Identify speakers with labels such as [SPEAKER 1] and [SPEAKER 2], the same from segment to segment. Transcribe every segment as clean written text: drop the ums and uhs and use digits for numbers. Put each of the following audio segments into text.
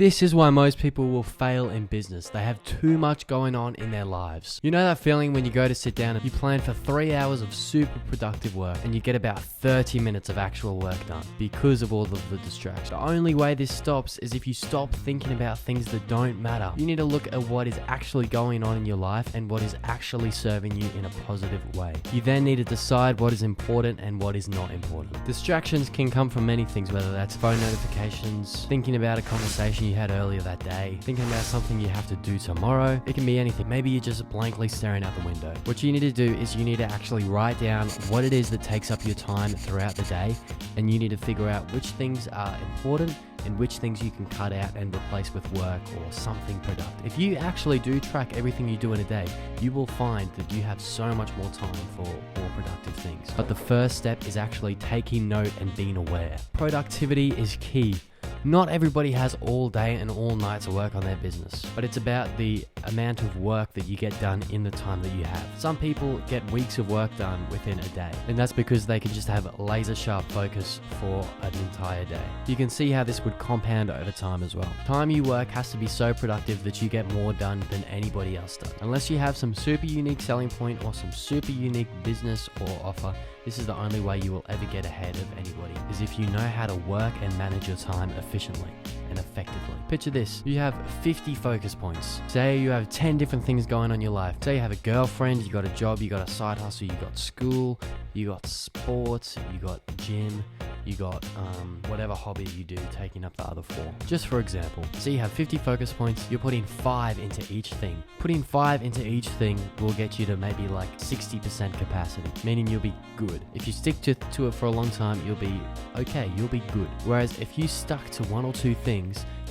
[SPEAKER 1] This is why most people will fail in business. They have too much going on in their lives. You know that feeling when you go to sit down and you plan for 3 hours of super productive work and you get about 30 minutes of actual work done because of all of the distractions. The only way this stops is if you stop thinking about things that don't matter. You need to look at what is actually going on in your life and what is actually serving you in a positive way. You then need to decide what is important and what is not important. Distractions can come from many things, whether that's phone notifications, thinking about a conversation you had earlier that day, thinking about something you have to do tomorrow. It can be anything. Maybe you're just blankly staring out the window. What you need to do is you need to actually write down what it is that takes up your time throughout the day, and you need to figure out which things are important and which things you can cut out and replace with work or something productive. If you actually do track everything you do in a day, you will find that you have so much more time for more productive things. But the first step is actually taking note and being aware. Productivity is key. Not everybody has all day and all night to work on their business, but it's about the amount of work that you get done in the time that you have. Some people get weeks of work done within a day, and that's because they can just have laser sharp focus for an entire day. You can see how this would compound over time as well. Time you work has to be so productive that you get more done than anybody else does. Unless you have some super unique selling point or some super unique business or offer, this is the only way you will ever get ahead of anybody, is if you know how to work and manage your time efficiently and effectively. Picture this, you have 50 focus points. Say you have 10 different things going on in your life. Say you have a girlfriend, you got a job, you got a side hustle, you got school, you got sports, you got gym, you got whatever hobby you do, taking up the other 4. Just for example, so you have 50 focus points, you're putting 5 into each thing. Putting 5 into each thing will get you to maybe like 60% capacity, meaning you'll be good. If you stick to it for a long time, you'll be okay, you'll be good. Whereas if you stuck to 1 or 2 things,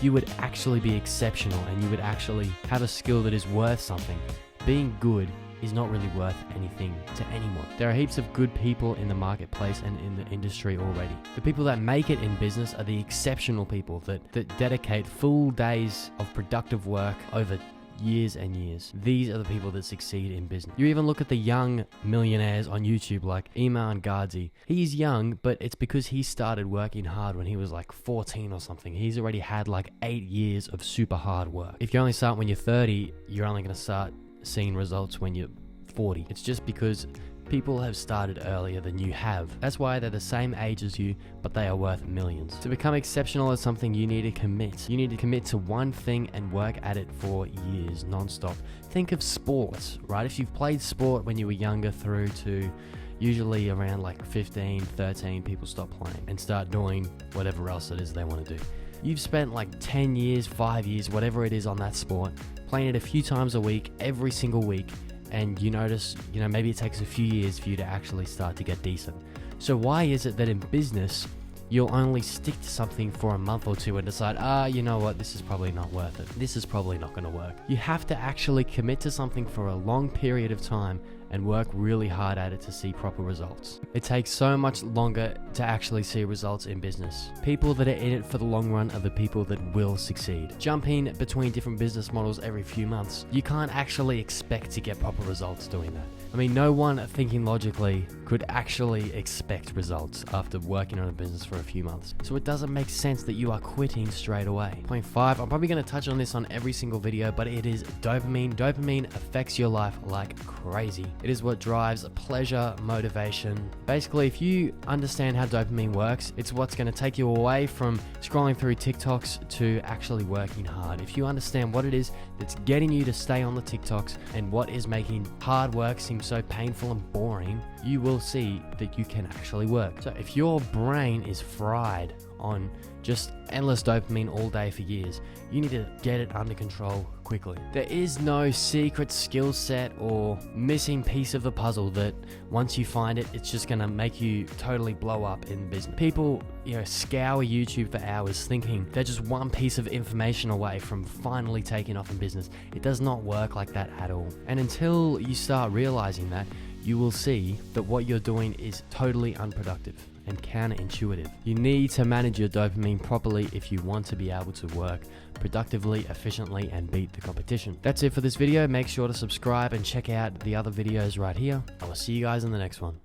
[SPEAKER 1] you would actually be exceptional and you would actually have a skill that is worth something. Being good is not really worth anything to anyone. There are heaps of good people in the marketplace and in the industry already. The people that make it in business are the exceptional people that dedicate full days of productive work over years and years. These are the people that succeed in business. You even look at the young millionaires on YouTube like Iman Gadzhi. He's young, but it's because he started working hard when he was like 14 or something. He's already had like 8 years of super hard work. If you only start when you're 30, you're only going to start seeing results when you're 40. It's just because people have started earlier than you have. That's why they're the same age as you, but they are worth millions. To become exceptional at something, you need to commit. You need to commit to one thing and work at it for years, non-stop. Think of sports, right? If you've played sport when you were younger through to usually around like 15, 13, people stop playing and start doing whatever else it is they want to do. You've spent like 10 years, 5 years, whatever it is on that sport, playing it a few times a week, every single week, and you notice, maybe it takes a few years for you to actually start to get decent. So why is it that in business, you'll only stick to something for a month or 2 and decide, you know what, this is probably not worth it. This is probably not going to work. You have to actually commit to something for a long period of time and work really hard at it to see proper results. It takes so much longer to actually see results in business. People that are in it for the long run are the people that will succeed. Jumping between different business models every few months, you can't actually expect to get proper results doing that. I mean, no one thinking logically could actually expect results after working on a business for a few months. So it doesn't make sense that you are quitting straight away. Point 5, I'm probably going to touch on this on every single video, but it is dopamine. Dopamine affects your life like crazy. It is what drives pleasure, motivation. Basically, if you understand how dopamine works, it's what's going to take you away from scrolling through TikToks to actually working hard. If you understand what it is that's getting you to stay on the TikToks and what is making hard work seem so painful and boring, you will see that you can actually work. So if your brain is fried on just endless dopamine all day for years, you need to get it under control quickly. There is no secret skill set or missing piece of the puzzle that once you find it, it's just gonna make you totally blow up in business. People, scour YouTube for hours thinking they're just one piece of information away from finally taking off in business. It does not work like that at all. And until you start realizing that, you will see that what you're doing is totally unproductive and counterintuitive. You need to manage your dopamine properly if you want to be able to work productively, efficiently, and beat the competition. That's it for this video. Make sure to subscribe and check out the other videos right here. I will see you guys in the next one.